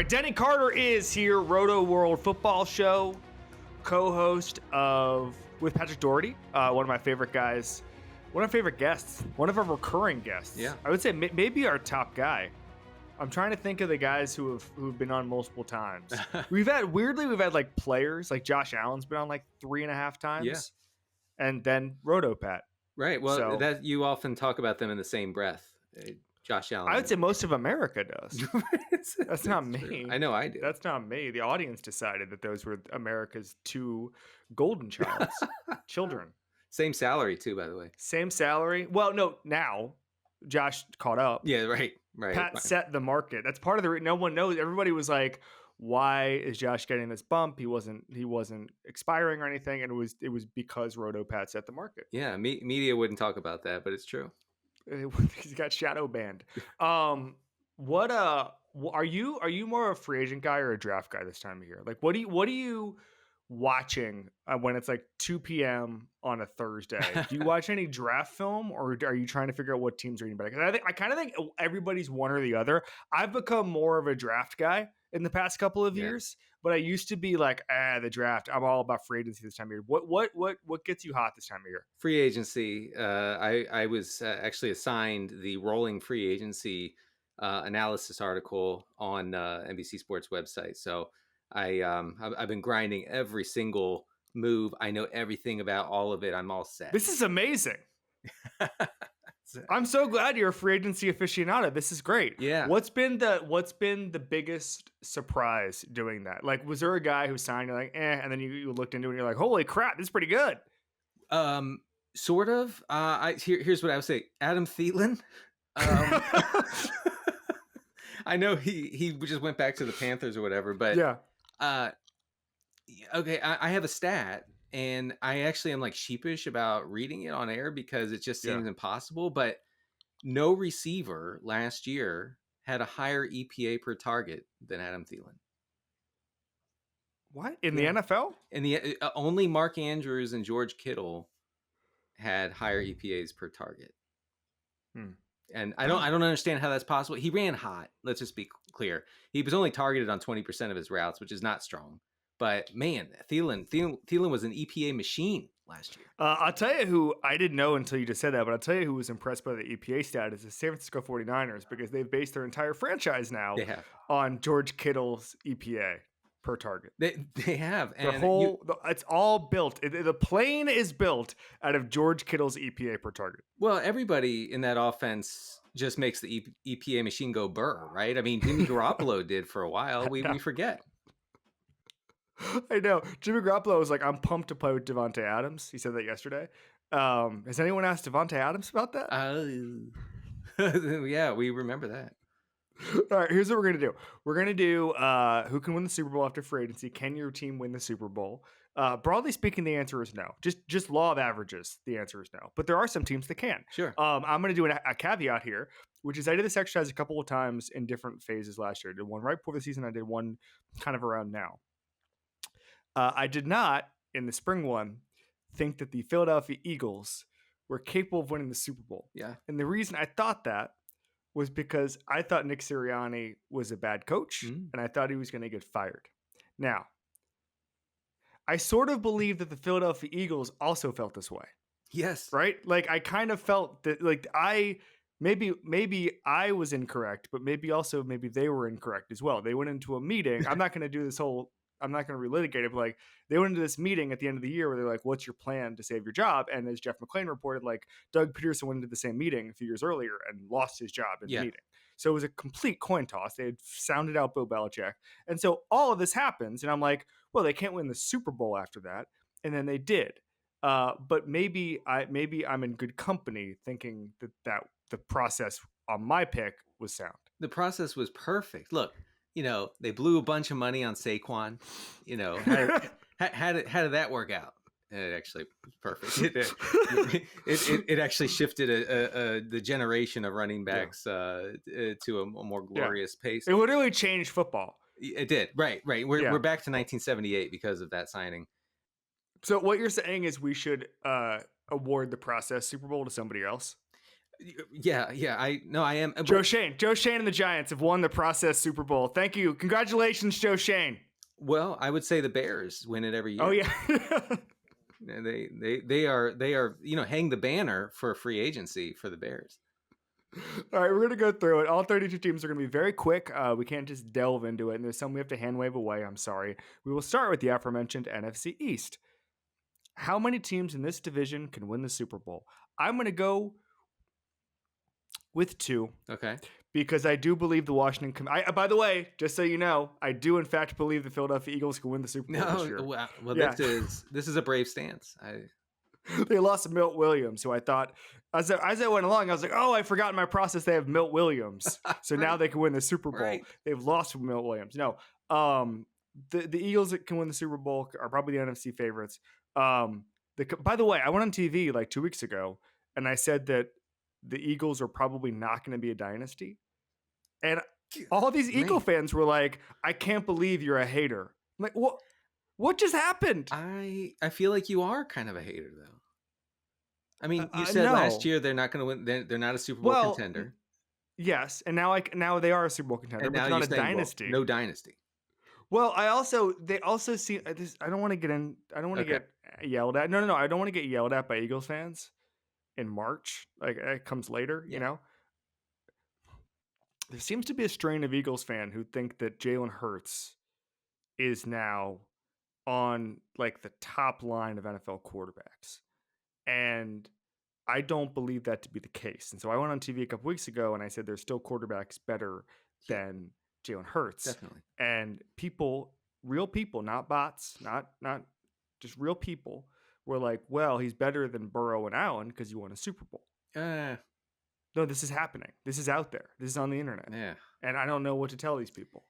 right, Denny Carter is here, Roto World Football Show, co-host with Patrick Doherty, one of my favorite guys, one of our favorite guests, one of our recurring guests. Yeah, I would say maybe our top guy. I'm trying to think of the guys who've been on multiple times. We've had like players, like Josh Allen's been on like 3.5 times. Yeah. And then Roto Pat. Right. Well, that you often talk about them in the same breath. Josh Allen. I would say most of America does. That's not me. True. I know I do. That's not me. The audience decided that those were America's two golden children. Same salary too, by the way. Same salary. Well, no, now Josh caught up. Yeah, right. Pat set the market. That's part of the no one knows. Everybody was like, why is Josh getting this bump? He wasn't expiring or anything, and it was because Roto Pat set the market. Yeah, media wouldn't talk about that, but it's true. He's got shadow banned. What are you more of a free agent guy or a draft guy this time of year? Like, what are you watching when it's like 2 p.m. on a Thursday? Do you watch any draft film, or are you trying to figure out what teams are getting better? Because I kind of think everybody's one or the other. I've become more of a draft guy in the past couple of years, but I used to be like, the draft. I'm all about free agency this time of year. What gets you hot this time of year? Free agency. I was actually assigned the rolling free agency analysis article on NBC Sports website. So I've been grinding every single move. I know everything about all of it. I'm all set. This is amazing. I'm so glad you're a free agency aficionado. This is great. Yeah. What's been the biggest surprise doing that? Like, was there a guy who signed, you're like, and then you looked into it and you're like, holy crap, this is pretty good. Sort of. Here's what I would say. Adam Thielen. I know he just went back to the Panthers or whatever, but yeah. Okay, I have a stat, and I actually am like sheepish about reading it on air because it just seems impossible. But no receiver last year had a higher EPA per target than Adam Thielen. What? In the NFL? In the only Mark Andrews and George Kittle had higher EPAs per target. And I don't understand how that's possible. He ran hot. Let's just be clear. He was only targeted on 20% of his routes, which is not strong. But man, Thielen was an EPA machine last year. I'll tell you who I didn't know until you just said that, but I'll tell you who was impressed by the EPA stat is the San Francisco 49ers, because they've based their entire franchise now on George Kittle's EPA per target. They have. And it's all built. The plane is built out of George Kittle's EPA per target. Well, everybody in that offense just makes the EPA machine go burr, right? I mean, Jimmy Garoppolo did for a while. We forget. I know. Jimmy Garoppolo was like, I'm pumped to play with Devontae Adams. He said that yesterday. Has anyone asked Devontae Adams about that? Yeah, we remember that. All right, here's what we're going to do. We're going to do who can win the Super Bowl after free agency. Can your team win the Super Bowl? Broadly speaking, the answer is no. Just law of averages, the answer is no. But there are some teams that can. Sure. I'm going to do a caveat here, which is I did this exercise a couple of times in different phases last year. I did one right before the season. I did one kind of around now. I did not, in the spring one, think that the Philadelphia Eagles were capable of winning the Super Bowl. Yeah. And the reason I thought that was because I thought Nick Sirianni was a bad coach, and I thought he was going to get fired. Now, I sort of believe that the Philadelphia Eagles also felt this way. Yes. Right? Like, I kind of felt that, like, maybe I was incorrect, but maybe they were incorrect as well. They went into a meeting. I'm not going to relitigate it, but like they went into this meeting at the end of the year where they're like, what's your plan to save your job? And as Jeff McClain reported, like Doug Peterson went into the same meeting a few years earlier and lost his job in the meeting. So it was a complete coin toss. They had sounded out Bill Belichick. And so all of this happens. And I'm like, well, they can't win the Super Bowl after that. And then they did. But maybe I'm in good company thinking that the process on my pick was sound. The process was perfect. Look, they blew a bunch of money on Saquon. How did that work out? It actually was perfect. It actually shifted the generation of running backs to a more glorious pace. It literally changed football. It did. Right. We're back to 1978 because of that signing. So what you're saying is we should award the process Super Bowl to somebody else? Yeah. I am. Joe Shane and the Giants have won the process Super Bowl. Thank you. Congratulations, Joe Shane. Well, I would say the Bears win it every year. Oh yeah. They are hang the banner for free agency for the Bears. All right, we're going to go through it. All 32 teams are going to be very quick. We can't just delve into it, and there's some we have to hand wave away. I'm sorry. We will start with the aforementioned NFC East. How many teams in this division can win the Super Bowl? I'm going to go with 2. Okay. Because I do believe the Washington... by the way, just so you know, I do in fact believe the Philadelphia Eagles can win the Super Bowl this year. Well, yeah. This is a brave stance. They lost Milt Williams, who I thought, as I went along, I was like, oh, I forgot in my process they have Milt Williams. So now they can win the Super Bowl. Right. They've lost Milt Williams. No, the Eagles that can win the Super Bowl are probably the NFC favorites. By the way, I went on TV like 2 weeks ago, and I said that the Eagles are probably not going to be a dynasty. And all these Eagle fans were like, I can't believe you're a hater. I'm like, what just happened? I feel like you are kind of a hater, though. I mean, you said last year they're not going to win. They're not a Super Bowl contender. Yes, and now they are a Super Bowl contender, but they're not a dynasty. No dynasty. Well, they also see this. I don't want to get in. I don't want to get yelled at. No. I don't want to get yelled at by Eagles fans in March. Like it comes later, you know. There seems to be a strain of Eagles fan who think that Jalen Hurts is now on like the top line of NFL quarterbacks. And I don't believe that to be the case. And so I went on TV a couple weeks ago and I said there's still quarterbacks better than Jalen Hurts. Definitely. And real people, not bots, not just real people were like, well, he's better than Burrow and Allen because he won a Super Bowl. No, this is happening. This is out there. This is on the internet. Yeah. And I don't know what to tell these people.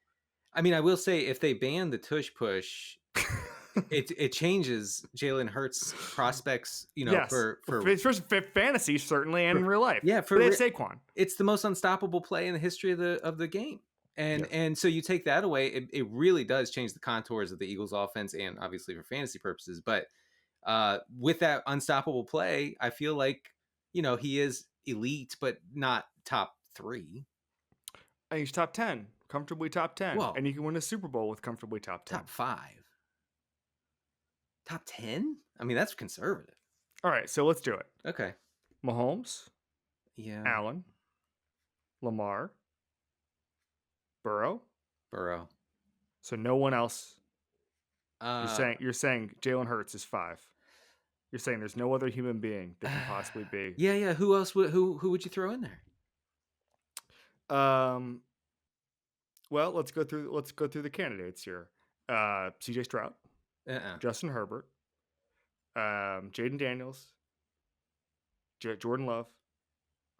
I mean, I will say if they ban the tush push, it changes Jalen Hurts' prospects, yes. for fantasy certainly and in real life. Yeah, for Saquon. It's the most unstoppable play in the history of the game. And so you take that away, it really does change the contours of the Eagles offense and obviously for fantasy purposes. But with that unstoppable play, I feel like, he is elite, but not top 3. And he's top 10, comfortably top 10. Well, and you can win a Super Bowl with comfortably top 10. Top 5. Top 10? I mean, that's conservative. All right, so let's do it. Okay. Mahomes. Yeah. Allen. Lamar. Burrow. So no one else. You're saying Jalen Hurts is 5. You're saying there's no other human being that can possibly be. Yeah. Who else who would you throw in there? Well, let's go through the candidates here. CJ Stroud. Justin Herbert. Jaden Daniels. Jordan Love.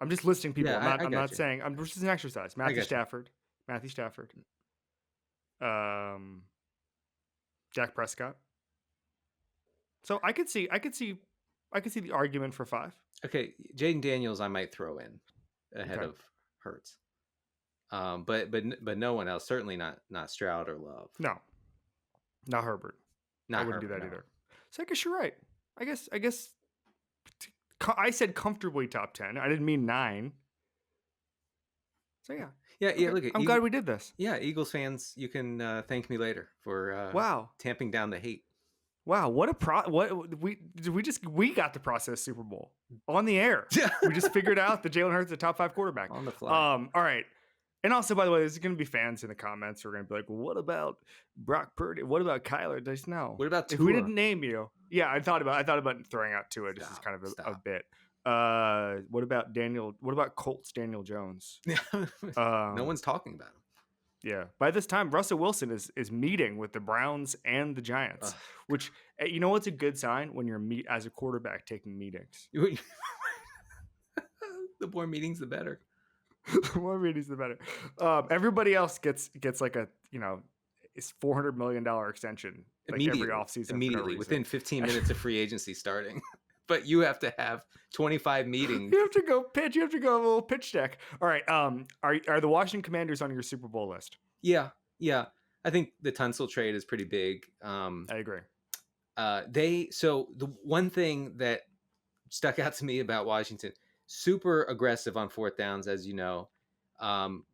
I'm just listing people. Yeah, I'm not saying. I'm just an exercise. Matthew Stafford. Dak Prescott. So I could see the argument for 5. Okay, Jaden Daniels I might throw in ahead of Hurts. But no one else. Certainly not Stroud or Love. No, not Herbert. I wouldn't do that either. So I guess you're right. I guess I said comfortably top 10. I didn't mean 9. So yeah. Yeah. Look, I'm glad we did this. Yeah, Eagles fans, you can thank me later for tamping down the hate. Wow, we got to process Super Bowl on the air. We just figured out that Jalen Hurts is a top 5 quarterback on the fly. All right. And also, by the way, there's going to be fans in the comments who are going to be like, well, what about Brock Purdy? What about Kyler? Just no. What about Tua? If we didn't name you? Yeah, I thought about throwing out Tua. This is kind of a bit. What about Daniel? What about Colts Daniel Jones? No one's talking about him. Yeah. By this time, Russell Wilson is meeting with the Browns and the Giants, which, you know what's a good sign? When you're as a quarterback taking meetings. The more meetings, the better. The more meetings, the better. Everybody else gets like a, it's $400 million extension like every offseason. Immediately, within 15 minutes of free agency starting. But you have to have 25 meetings. You have to go pitch. You have to go a little pitch deck. All right. Are the Washington Commanders on your Super Bowl list? Yeah. I think the Tunsil trade is pretty big. I agree. So the one thing that stuck out to me about Washington, super aggressive on fourth downs, as you know.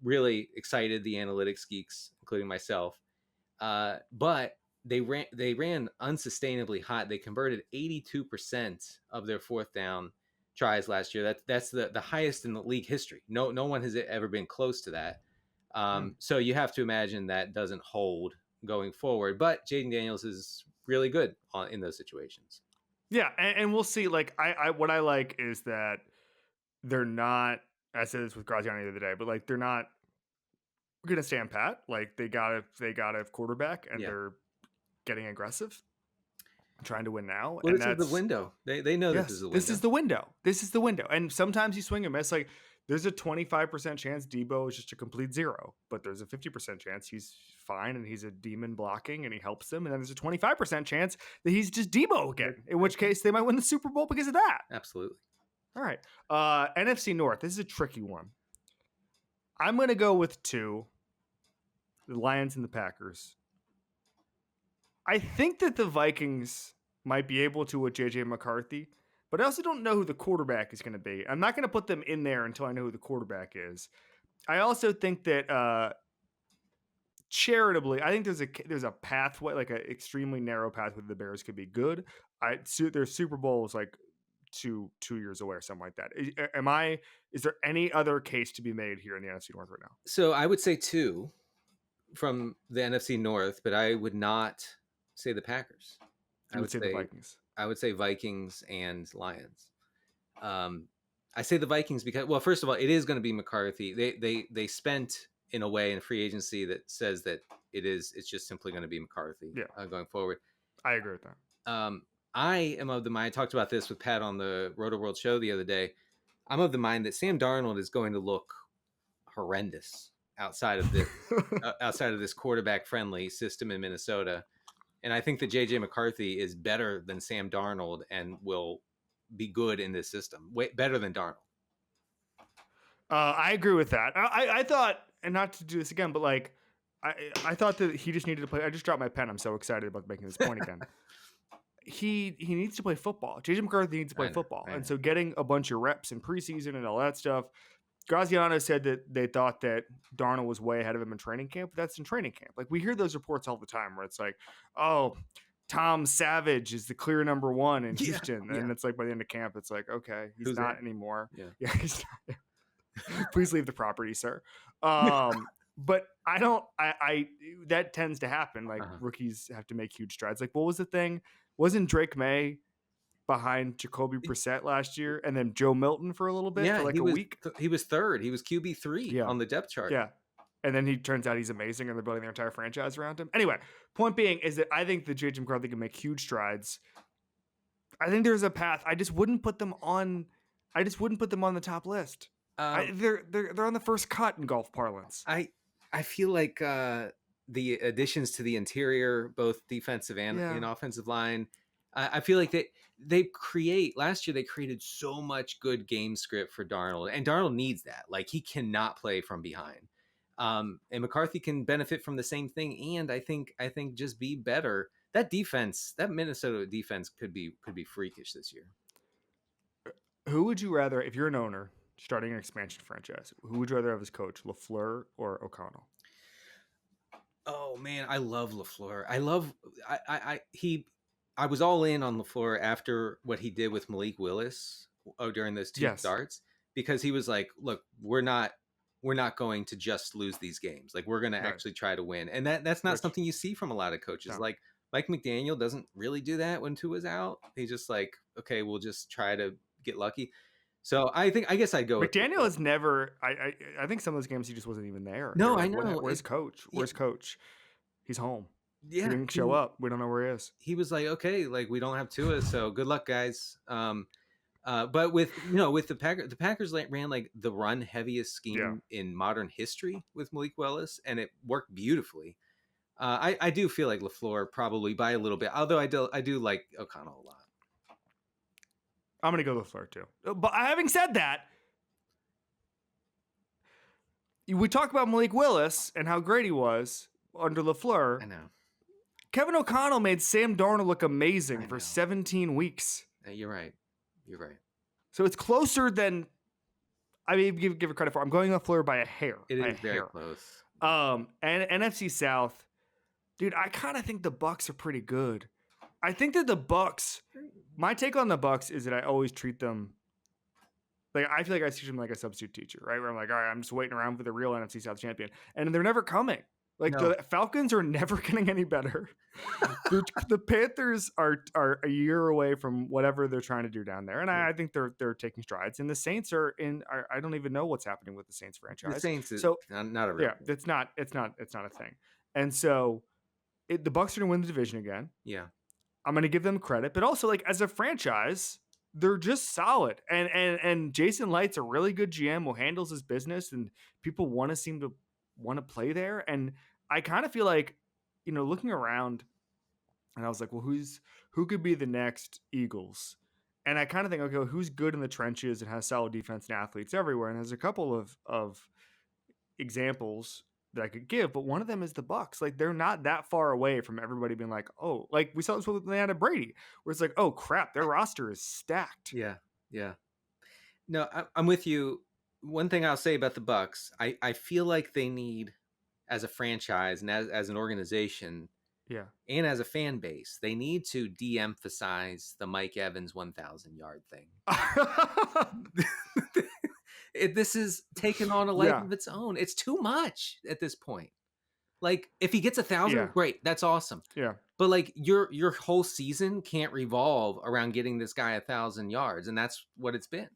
Really excited the analytics geeks, including myself. But they ran unsustainably hot. They converted 82% of their fourth down tries last year. That's the highest in the league history. No one has ever been close to that. So you have to imagine that doesn't hold going forward. But Jaden Daniels is really good in those situations. Yeah, and we'll see. Like I what I like is that they're not. I said this with Graziani the other day, but like they're not gonna stand pat. Like they got a quarterback, and they're getting aggressive, trying to win now. Well, and this is the window. They know this is the window. This is the window. This is the window. And sometimes you swing and miss. Like there's a 25% chance Debo is just a complete zero, but there's a 50% chance he's fine and he's a demon blocking and he helps them. And then there's a 25% chance that he's just Debo again, in which case they might win the Super Bowl because of that. Absolutely. All right. NFC North. This is a tricky one. I'm going to go with 2, the Lions and the Packers. I think that the Vikings might be able to with J.J. McCarthy, but I also don't know who the quarterback is going to be. I'm not going to put them in there until I know who the quarterback is. I also think that charitably, I think there's a pathway, like an extremely narrow pathway the Bears could be good. Their Super Bowl is like two years away or something like that. Is there any other case to be made here in the NFC North right now? So I would say 2 from the NFC North, but I would not say the Packers. I would say the Vikings. I would say Vikings and Lions. I say the Vikings because, well, first of all, it is going to be McCarthy. They spent in a way in free agency that says that it's just simply going to be McCarthy going forward. I agree with that. I am of the mind, I talked about this with Pat on the Roto World show the other day. I'm of the mind that Sam Darnold is going to look horrendous outside of this quarterback friendly system in Minnesota. And I think that JJ McCarthy is better than Sam Darnold and will be good in this system. Way better than Darnold. I agree with that. I thought, and not to do this again, but like I thought that he just needed to play. I just dropped my pen. I'm so excited about making this point again. He needs to play football. JJ McCarthy needs to play football. And so getting a bunch of reps in preseason and all that stuff. Graziano said that they thought that Darnold was way ahead of him in training camp. But that's in training camp. Like we hear those reports all the time where it's like, oh, Tom Savage is the clear number 1 in Houston. Yeah. And it's like by the end of camp, it's like, okay, he's not anymore. Yeah, he's not. Please leave the property, sir. But that tends to happen. Like rookies have to make huge strides. Like what was the thing? Wasn't Drake May behind Jacoby Brissett last year and then Joe Milton for a little bit for like a week? He was third. He was QB3 on the depth chart. Yeah. And then he turns out he's amazing and they're building their entire franchise around him. Anyway, point being is that I think that J.J. McCarthy can make huge strides. I think there's a path. I just wouldn't put them on the top list. They're on the first cut in golf parlance. I feel like the additions to the interior, both defensive and offensive line, I feel like last year they created so much good game script for Darnold, and Darnold needs that. Like he cannot play from behind. And McCarthy can benefit from the same thing, and I think just be better. That defense, that Minnesota defense could be freakish this year. Who would you rather, if you're an owner starting an expansion franchise, who would you rather have as coach, LaFleur or O'Connell? Oh man, I love LaFleur. I was all in on LaFleur after what he did with Malik Willis during those 2 starts, because he was like, look, we're not going to just lose these games. Like we're going to actually try to win. And that's not something you see from a lot of coaches. No. Like Mike McDaniel doesn't really do that when Tua's out. He's just like, okay, we'll just try to get lucky. So I guess I'd go. McDaniel has never. I think some of those games he just wasn't even there. No, I know. Where's Coach? Where's Coach? He's home. Yeah, he didn't show up. We don't know where he is. He was like, okay, like we don't have Tua, so good luck, guys. But with the Packers ran like the run heaviest scheme in modern history with Malik Willis, and it worked beautifully. I do feel like LaFleur probably by a little bit, although I do like O'Connell a lot. I'm going to go LaFleur too. But having said that, we talk about Malik Willis and how great he was under LaFleur. I know. Kevin O'Connell made Sam Darnold look amazing for 17 weeks. You're right. So it's closer than I mean, give it credit for. I'm going off Florida by a hair. It is very close. And NFC South, dude, I kind of think the Bucs are pretty good. I think that the Bucs. My take on the Bucs is that I always treat them. Like, I feel like I treat them like a substitute teacher, right? Where I'm like, all right, I'm just waiting around for the real NFC South champion, and they're never coming. Like, the Falcons are never getting any better. The Panthers are a year away from whatever they're trying to do down there, and I think they're taking strides. And the Saints are in. I don't even know what's happening with the Saints franchise. The Saints is so not a real. Yeah, it's not a thing. And so, the Bucs are going to win the division again. Yeah, I'm going to give them credit, but also like as a franchise, they're just solid. And Jason Light's a really good GM who handles his business, and people seem to want to play there. And I kind of feel like, looking around, and I was like, well, who could be the next Eagles? And I kind of think, okay, well, who's good in the trenches and has solid defense and athletes everywhere? And there's a couple of examples that I could give, but one of them is the Bucs. Like, they're not that far away from everybody being like, oh, like we saw this with Atlanta Brady, where it's like, oh crap, their roster is stacked. Yeah. No, I'm with you. One thing I'll say about the Bucs, I feel like they need, as a franchise and as an organization, and as a fan base, they need to de-emphasize the Mike Evans 1,000-yard thing. This is taking on a life of its own. It's too much at this point. Like, if he gets 1,000, great, that's awesome. Yeah. But like, your whole season can't revolve around getting this guy 1,000 yards, and that's what it's been.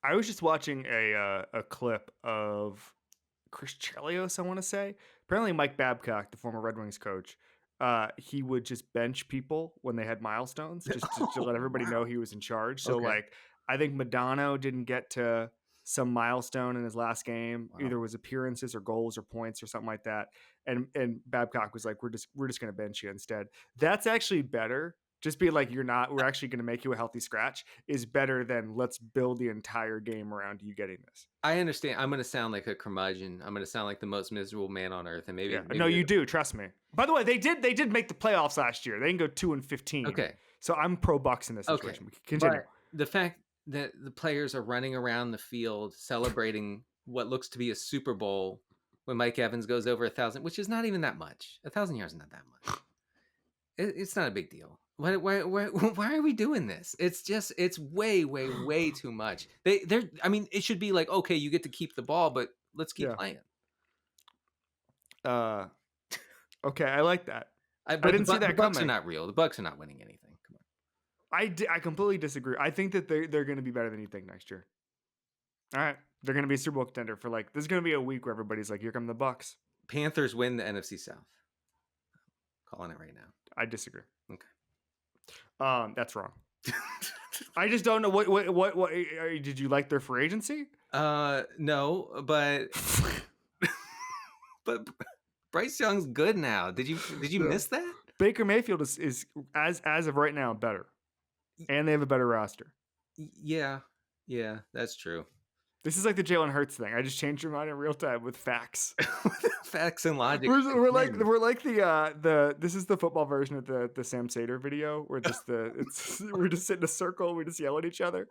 I was just watching a clip of Chris Chelios, I want to say. Apparently, Mike Babcock, the former Red Wings coach, he would just bench people when they had milestones, just to let everybody know he was in charge. So, like, I think Madonna didn't get to some milestone in his last game. Either it was appearances or goals or points or something like that. And Babcock was like, we're just going to bench you instead. That's actually better. Just being like, we're actually going to make you a healthy scratch is better than let's build the entire game around you getting this. I understand. I'm going to sound like a curmudgeon. I'm going to sound like the most miserable man on earth. And maybe no, you do. Trust me. By the way, they did make the playoffs last year. They can go 2-15. Okay. So I'm pro Bucs in this situation. Okay. Continue. But the fact that the players are running around the field celebrating what looks to be a Super Bowl when Mike Evans goes over 1,000, which is not even that much. 1,000 yards is not that much. It's not a big deal. Why are we doing this? It's way too much. I mean, it should be like, okay, you get to keep the ball, but let's keep playing. Okay, I like that. I didn't see that coming. The Bucs are not real. The Bucs are not winning anything. Come on. I completely disagree. I think that they're going to be better than you think next year. All right, they're going to be a Super Bowl contender for like. There's going to be a week where everybody's like, "Here come the Bucs." Panthers win the NFC South. Calling it right now. I disagree. Okay. That's wrong. I just don't know what did you like their free agency? No, but Bryce Young's good now. Did you miss that? Baker Mayfield is as of right now better, and they have a better roster. Yeah, that's true. This is like the Jalen Hurts thing. I just changed your mind in real time with facts. Facts and logic. We're like the this is the football version of the Sam Sater video where we're just sit in a circle, we just yell at each other.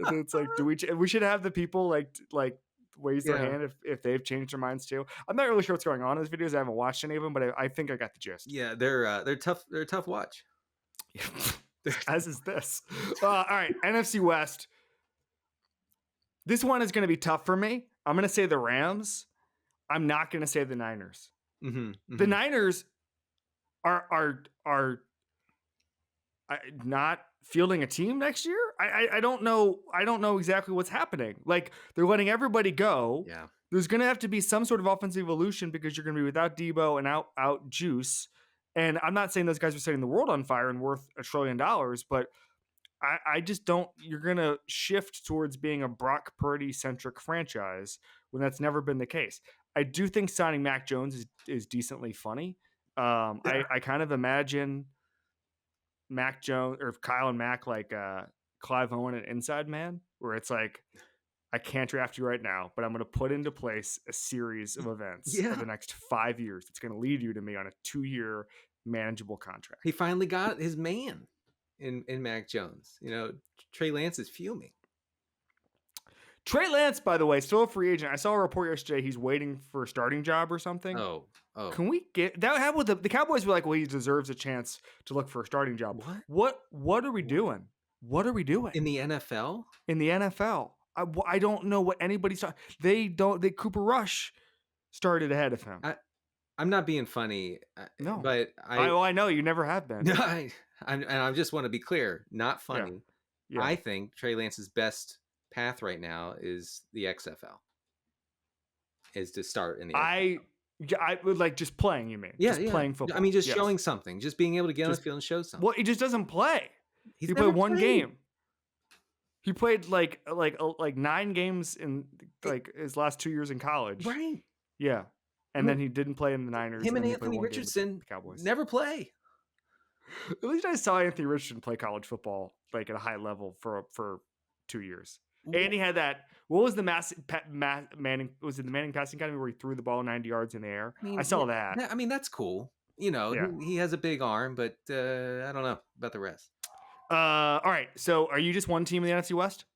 And it's like, we should have the people like raise their hand if they've changed their minds too. I'm not really sure what's going on in these videos. I haven't watched any of them, but I think I got the gist. Yeah, they're tough. They're a tough watch. As is this. All right, NFC West. This one is going to be tough for me. I'm going to say the Rams. I'm not going to say the Niners. Mm-hmm. The Niners are not fielding a team next year. I don't know. I don't know exactly what's happening. Like, they're letting everybody go. Yeah. There's going to have to be some sort of offensive evolution because you're going to be without Debo and out Juice. And I'm not saying those guys are setting the world on fire and worth $1 trillion, but I just don't. You're going to shift towards being a Brock Purdy-centric franchise when that's never been the case. I do think signing Mac Jones is decently funny. I kind of imagine Mac Jones or Kyle and Mac like Clive Owen and Inside Man, where it's like, I can't draft you right now, but I'm going to put into place a series of events for the next 5 years. It's going to lead you to me on a 2-year manageable contract. He finally got his man in Mac Jones. You know, Trey Lance is fuming. Trey Lance, by the way, still a free agent. I saw a report yesterday. He's waiting for a starting job or something. Oh. Can we get that? How would the Cowboys were like, well, he deserves a chance to look for a starting job. What are we doing? What are we doing in the NFL? In the NFL, I don't know what anybody saw. They Cooper Rush started ahead of him. I'm not being funny. No, but I know you never have been. I just want to be clear, not funny. Yeah. I think Trey Lance's best path right now is the XFL. Is to start in the XFL. I would like just playing. You mean? Yeah, just playing football. I mean, just showing something, just being able to get on the field and show something. Well, he just doesn't play. He played one game. He played like 9 games in like his last 2 years in college. Right. Yeah, and then he didn't play in the Niners. Him and Anthony Richardson never play. At least I saw Anthony Richardson play college football like at a high level for 2 years. And he had that. What was the Manning? Was it the Manning passing academy where he threw the ball 90 yards in the air? I saw that. I mean, that's cool. You know, he has a big arm, but I don't know about the rest. All right. So, are you just one team in the NFC West?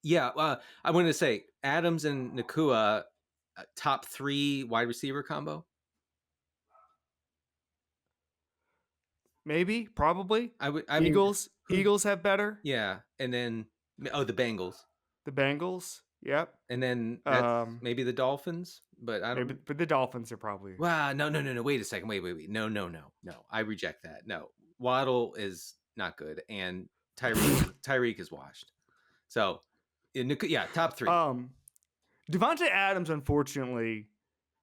Yeah. I wanted to say Adams and Nakua, top 3 wide receiver combo. Maybe, probably. Eagles have better. Yeah, and then the Bengals. The Bengals. Yep. And then maybe the Dolphins, but I don't. But the Dolphins are probably. Wow, no. Wait a second. Wait. No. I reject that. No, Waddle is not good, and Tyreek is washed. So, top 3. Devontae Adams, unfortunately,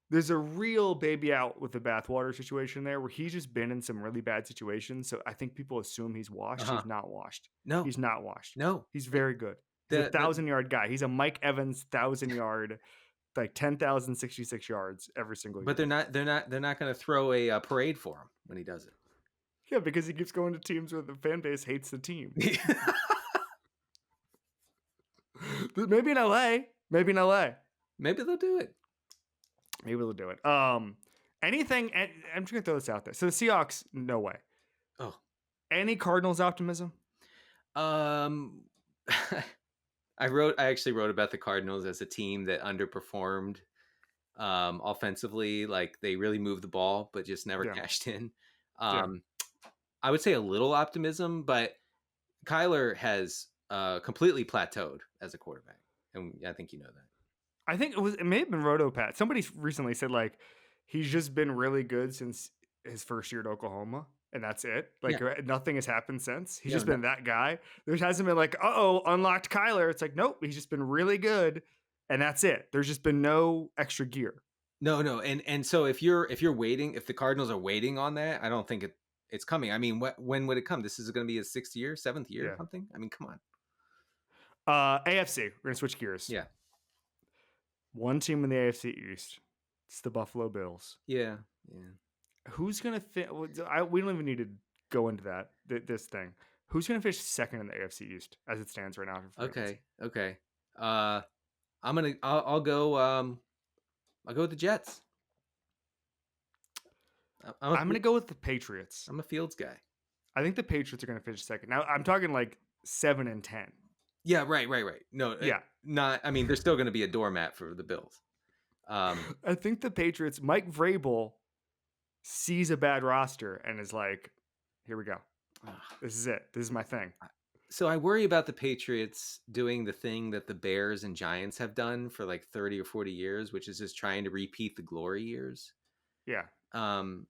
there's a real baby out with the bathwater situation there, where he's just been in some really bad situations. So I think people assume he's washed. He's not washed. No, he's not washed. No, he's very good. He's a 1,000-yard guy. He's a Mike Evans 1,000-yard, like 10,066 yards every single year. But they're not going to throw a parade for him when he does it. Yeah, because he keeps going to teams where the fan base hates the team. Maybe in LA. Maybe they'll do it. Maybe they'll do it. Anything. I'm just gonna throw this out there. So the Seahawks, no way. Oh, any Cardinals optimism? I actually wrote about the Cardinals as a team that underperformed offensively. Like they really moved the ball, but just never cashed in. I would say a little optimism, but Kyler has completely plateaued as a quarterback, and I think you know that. I think it may have been Rotopat. Somebody recently said like he's just been really good since his first year at Oklahoma, and that's it. Like nothing has happened since. He's just been that guy. There hasn't been like, unlocked Kyler. It's like, nope, he's just been really good, and that's it. There's just been no extra gear. No, and so if you're waiting, if the Cardinals are waiting on that, I don't think it's coming. I mean, when would it come? This is going to be his 6th year, 7th year, or something. I mean, come on. AFC. We're gonna switch gears. Yeah. One team in the AFC East. It's the Buffalo Bills. Yeah. Who's gonna fit? We don't even need to go into that. This thing. Who's gonna finish second in the AFC East as it stands right now? Okay. I'll go with the Jets. I'm gonna go with the Patriots. I'm a Fields guy. I think the Patriots are gonna finish second. Now I'm talking like 7-10. Yeah, right. No, not. I mean, there's still going to be a doormat for the Bills. I think the Patriots. Mike Vrabel sees a bad roster and is like, "Here we go. This is it. This is my thing." So I worry about the Patriots doing the thing that the Bears and Giants have done for like 30 or 40 years, which is just trying to repeat the glory years. Yeah.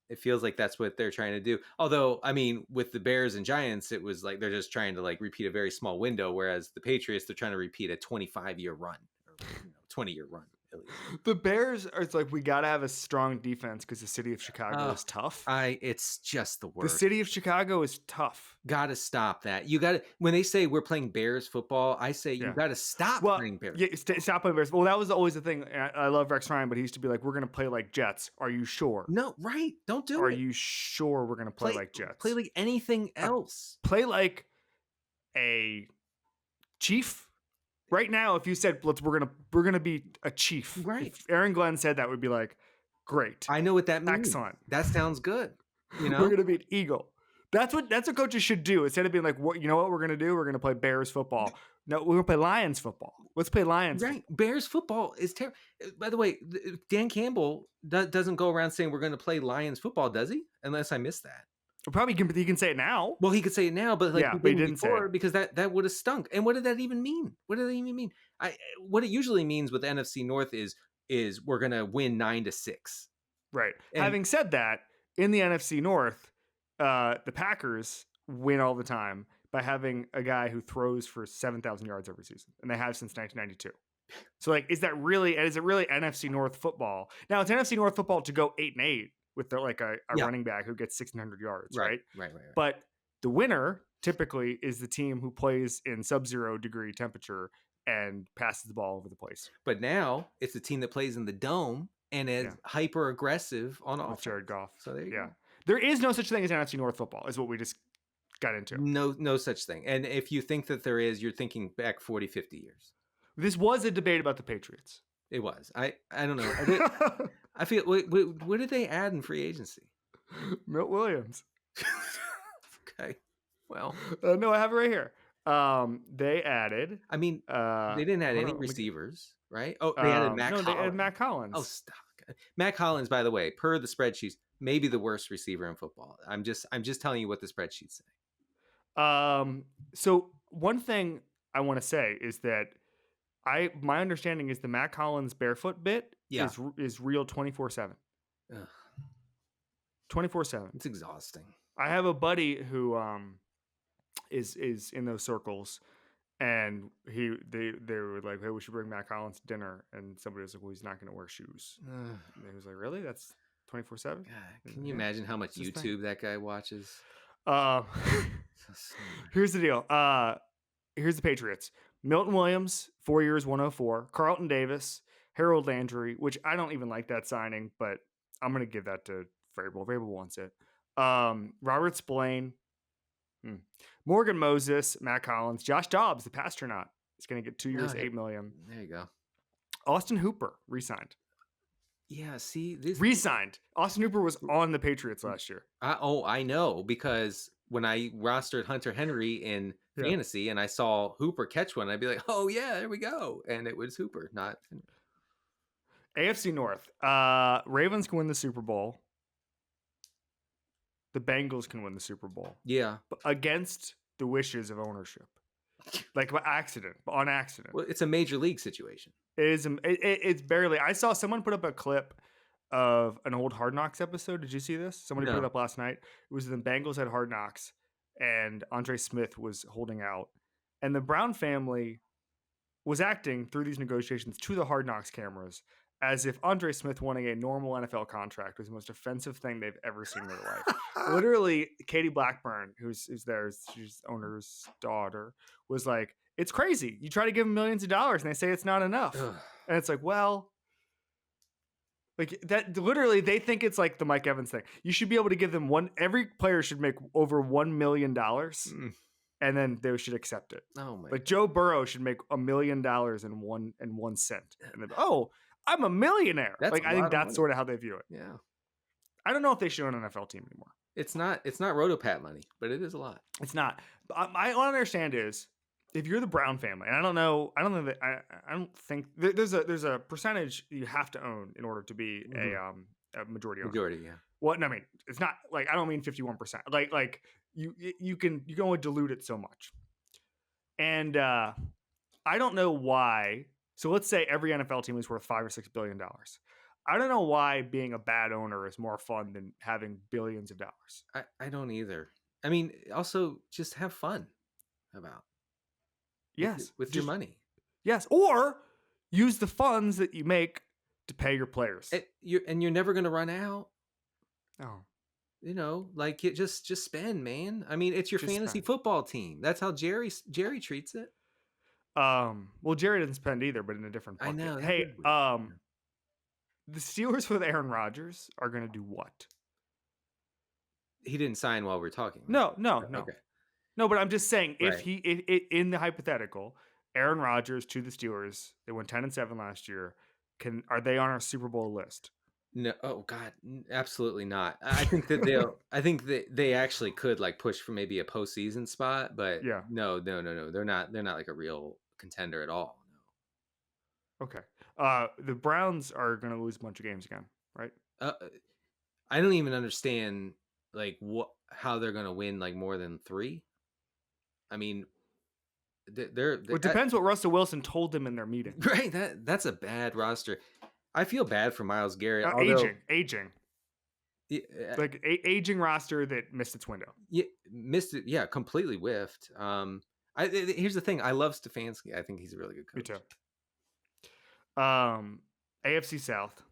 It feels like that's what they're trying to do. Although, I mean, with the Bears and Giants, it was like they're just trying to like repeat a very small window, whereas the Patriots, they're trying to repeat a 25-year run, or 20-year run. At least. The Bears are like, we got to have a strong defense because the city of Chicago is tough. It's just the worst. The city of Chicago is tough. Got to stop that. You got to, when they say we're playing Bears football, I say you got to stop playing Bears. Yeah, stop playing Bears. Well, that was always the thing. I love Rex Ryan, but he used to be like, we're going to play like Jets. Are you sure? No, right. Don't do it. Are you sure we're going to play like Jets? Play like anything else. Play like a Chief. Right now, if you said we're gonna be a Chief, right? If Aaron Glenn said that, would be like, great. I know what that means. Excellent. That sounds good. You know, we're gonna be an Eagle. That's what coaches should do. Instead of being like, what, you know what we're going to do? We're going to play Bears football. No, we're going to play Lions football. Let's play Lions. Right. Football. Bears football is terrible. By the way, Dan Campbell doesn't go around saying we're going to play Lions football, does he? Unless I missed that. Probably he can say it now. Well, he could say it now, but like he didn't before, say it. because that would have stunk. And what did that even mean? What did that even mean? What it usually means with NFC North is we're going to win 9-6. Right. And having said that, in the NFC North, the Packers win all the time by having a guy who throws for 7,000 yards every season, and they have since 1992. So, like, is it really NFC North football? Now, it's NFC North football to go 8-8 with a running back who gets 1,600 yards, right? Right. But the winner typically is the team who plays in sub-zero degree temperature and passes the ball over the place. But now it's the team that plays in the dome and is hyper aggressive on offense. Jared Goff. So there you go. There is no such thing as NFC North football, is what we just got into. No such thing. And if you think that there is, you're thinking back 40, 50 years. This was a debate about the Patriots. It was. I don't know. I feel. What did they add in free agency? Milt Williams. Okay. Well. No, I have it right here. They added. I mean, they didn't add any receivers, right? Oh, they added Matt Collins. No, they added Matt Collins. Oh, stop. Matt Collins, by the way, per the spreadsheets, maybe the worst receiver in football. I'm just telling you what the spreadsheets say. So one thing I want to say is that my understanding is the Matt Collins barefoot bit is real 24/7. 24/7. It's exhausting. I have a buddy who is in those circles, and they were like, hey, we should bring Matt Collins to dinner, and somebody was like, well, he's not going to wear shoes. And he was like, really? That's 24/7? Can you imagine how much YouTube that guy watches? Here's the deal. Here's the Patriots. Milton Williams, 4 years, 104. Carlton Davis, Harold Landry, which I don't even like that signing, but I'm going to give that to Vrabel. Vrabel wants it. Robert Spillane, Morgan Moses, Matt Collins, Josh Dobbs, the Pastronaut. He's going to get 2 years, $8 million. There you go. Austin Hooper re-signed. Yeah, see, this re-signed. Austin Hooper was on the Patriots last year. I know, because when I rostered Hunter Henry in fantasy and I saw Hooper catch one, I'd be like, oh yeah, there we go. And it was Hooper, not Henry. AFC North. Ravens can win the Super Bowl. The Bengals can win the Super Bowl. Yeah. But against the wishes of ownership. Like on accident. Well, it's a major league situation. It is. It's barely. I saw someone put up a clip of an old Hard Knocks episode. Did you see this? Somebody put it up last night. It was the Bengals had Hard Knocks, and Andre Smith was holding out, and the Brown family was acting through these negotiations to the Hard Knocks cameras as if Andre Smith wanting a normal NFL contract was the most offensive thing they've ever seen in their life. Literally, Katie Blackburn, who's there, she's owner's daughter, was like, it's crazy. You try to give them millions of dollars and they say it's not enough. And it's like, well, like that literally they think it's like the Mike Evans thing. You should be able to give them every player should make over $1 million and then they should accept it. Oh my Like Joe Burrow should make $1 million and 1 cent. And then, oh, I'm a millionaire. I think that's sort of how they view it. Yeah. I don't know if they should own an NFL team anymore. It's not Rotopat money, but it is a lot. It's not. All I understand is if you're the Brown family, and I don't think there's a percentage you have to own in order to be a majority owner. Majority, yeah. Well, no, I mean, it's not like, I don't mean 51%. Like you can only dilute it so much. And I don't know why. So let's say every NFL team is worth $5 or $6 billion. I don't know why being a bad owner is more fun than having billions of dollars. I don't either. I mean, also just have fun with your money. Yes, or use the funds that you make to pay your players. You're never going to run out. Oh. You know, like just spend, man. I mean, it's your fantasy football team. That's how Jerry treats it. Well, Jerry doesn't spend either, but in a different bucket. I know. Hey, the Steelers with Aaron Rodgers are going to do what? He didn't sign while we're talking. Right? No. Okay. No, but I'm just saying, right. if he in the hypothetical, Aaron Rodgers to the Steelers, they went 10-7 last year. Are they on our Super Bowl list? No, oh God, absolutely not. I think that I think that they actually could like push for maybe a postseason spot, but Yeah. no. They're not. They're not like a real contender at all. Okay. The Browns are going to lose a bunch of games again, right? No. I don't even understand like how they're gonna win like more than 3. I mean, Well, it depends what Russell Wilson told them in their meeting. right. That's a bad roster. I feel bad for Myles Garrett. Aging, Yeah, like aging roster that missed its window. yeah, missed it. Yeah, completely whiffed. Here's the thing. I love Stefanski. I think he's a really good coach. Me too. AFC South.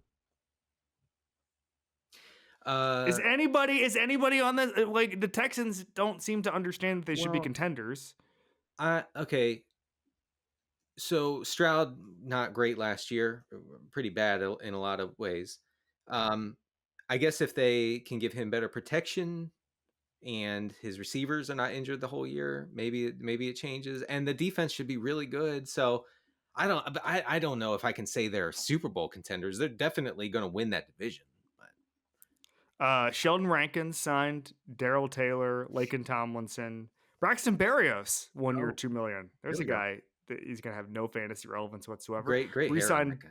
Is anybody on this? Like the Texans don't seem to understand that they should be contenders. Okay. So Stroud not great last year, pretty bad in a lot of ways. I guess if they can give him better protection and his receivers are not injured the whole year, maybe it changes. And the defense should be really good. So I don't know if I can say they're Super Bowl contenders. They're definitely going to win that division. Sheldon Rankins signed Darrell Taylor, Laken Tomlinson, Braxton Berrios, 1 year, $2 million. There's a guy that he's gonna have no fantasy relevance whatsoever. Great Re-signed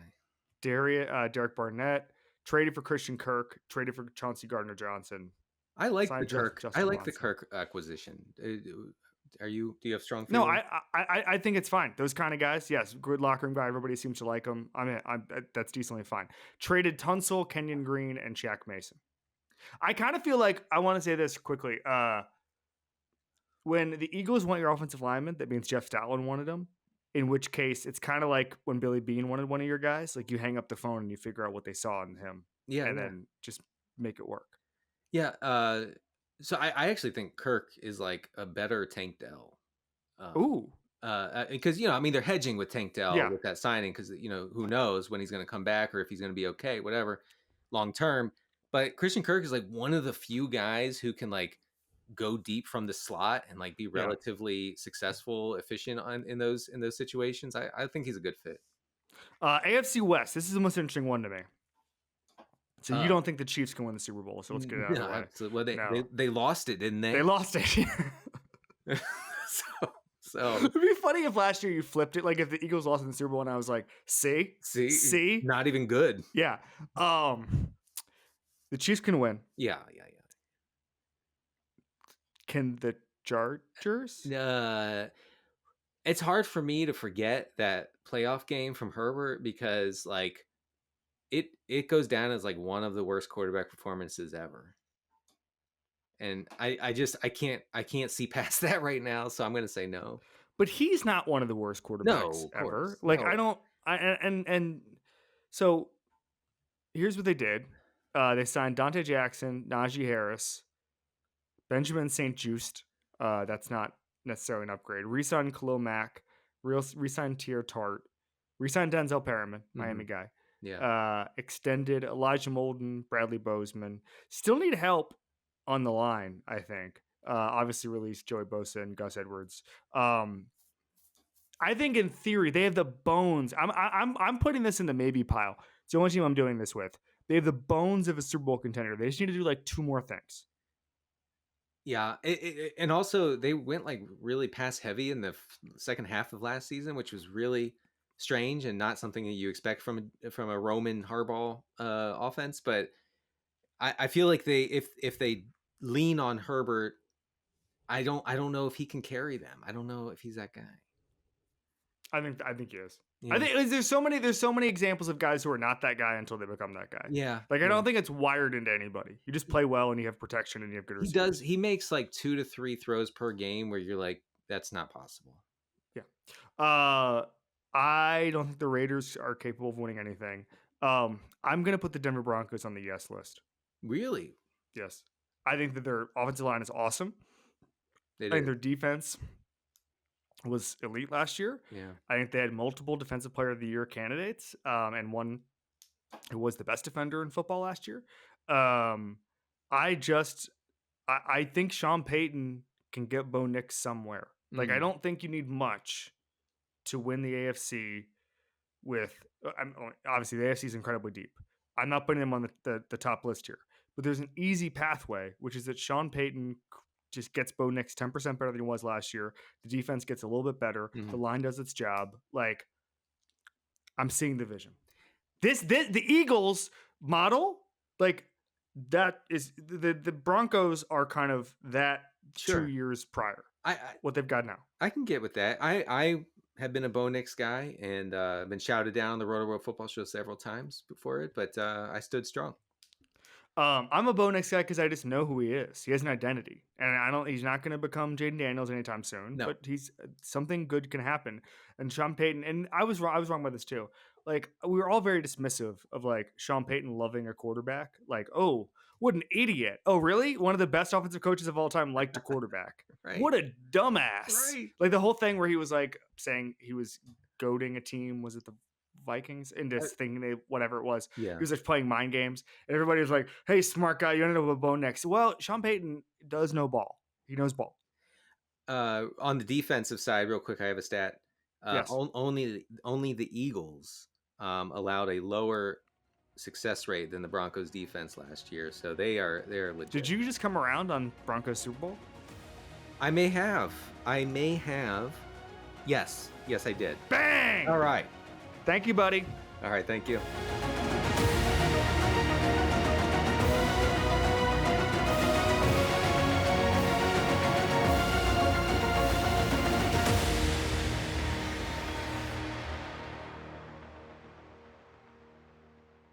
Derek Barnett, traded for Christian Kirk, traded for Chauncey Gardner-Johnson. I like the Kirk. I like the Kirk acquisition. Do you have strong feelings? No, I think it's fine. Those kind of guys, yes, good locker room guy. Everybody seems to like him. I mean, that's decently fine. Traded Tunsil, Kenyon Green, and Shaq Mason. I kind of feel like I want to say this quickly. When the Eagles want your offensive lineman, that means Jeff Stoutland wanted him. In which case, it's kind of like when Billy Beane wanted one of your guys. Like you hang up the phone and you figure out what they saw in him, then just make it work. Yeah. So I actually think Kirk is like a better Tank Dell. Ooh. Because I mean they're hedging with Tank Dell with that signing because who knows when he's going to come back or if he's going to be okay, whatever, long term. But Christian Kirk is like one of the few guys who can like go deep from the slot and like be relatively successful, efficient in those situations. I think he's a good fit. AFC West. This is the most interesting one to me. So you don't think the Chiefs can win the Super Bowl? So let's get it out of the way. Absolutely. Well, they lost it, didn't they? They lost it. So it'd be funny if last year you flipped it. Like if the Eagles lost in the Super Bowl, and I was like, see, not even good. Yeah. The Chiefs can win. Yeah. Can the Chargers? It's hard for me to forget that playoff game from Herbert because like it goes down as like one of the worst quarterback performances ever. And I can't see past that right now, so I'm going to say no. But he's not one of the worst quarterbacks ever. Like so here's what they did. They signed Dante Jackson, Najee Harris, Benjamin St. Juste. That's not necessarily an upgrade. Re-signed Khalil Mack. Re-signed Tier Tart. Re-signed Denzel Perriman, Miami guy. Yeah. Extended Elijah Molden, Bradley Bozeman. Still need help on the line, I think. Obviously released Joey Bosa and Gus Edwards. I think in theory they have the bones. I'm putting this in the maybe pile. It's the only team I'm doing this with. They have the bones of a Super Bowl contender. They just need to do like 2 more things. Yeah, and also they went like really pass heavy in the second half of last season, which was really strange and not something that you expect from a Roman Harbaugh offense. But I feel like if they lean on Herbert, I don't know if he can carry them. I don't know if he's that guy. I think he is. Yeah. I think there's so many examples of guys who are not that guy until they become that guy. Yeah. Like I don't think it's wired into anybody. You just play well and you have protection and you have good receivers. He makes like 2 to 3 throws per game where you're like, that's not possible. Yeah. I don't think the Raiders are capable of winning anything. I'm gonna put the Denver Broncos on the yes list. Really? Yes. I think that their offensive line is awesome. I think their defense was elite last year. Yeah. I think they had multiple Defensive Player of the Year candidates, and one who was the best defender in football last year. I think Sean Payton can get Bo Nix somewhere. Like I don't think you need much to win the AFC with obviously the AFC is incredibly deep. I'm not putting them on the top list here, but there's an easy pathway, which is that Sean Payton just gets Bo Nix 10% better than he was last year. The defense gets a little bit better. The line does its job. Like, I'm seeing the vision. The Eagles model, like, that is the Broncos are kind of that 2 years prior. What they've got now. I can get with that. I have been a Bo Nix guy and been shouted down on the Roto World Football Show several times before it, but I stood strong. I'm a Bo Nix guy because I just know who he is. He has an identity, and he's not going to become Jaden Daniels anytime soon. No. But he's something good can happen. And Sean Payton, and I was wrong by this too. Like, we were all very dismissive of like Sean Payton loving a quarterback. Like, oh, what an idiot! Oh, really? One of the best offensive coaches of all time liked a quarterback. Right. What a dumbass! Right. Like the whole thing where he was like saying he was goading a team. Was it the Vikings in this thing, whatever it was? Yeah. He was like playing mind games, and everybody was like, "Hey, smart guy, you ended up with Bo Nix." Well, Sean Payton does know ball. He knows ball. On the defensive side, real quick, I have a stat. Yes. Only the Eagles allowed a lower success rate than the Broncos defense last year, so they're legit. Did you just come around on Broncos Super Bowl? I may have. Yes, I did. Bang! All right. Thank you, buddy. All right, thank you.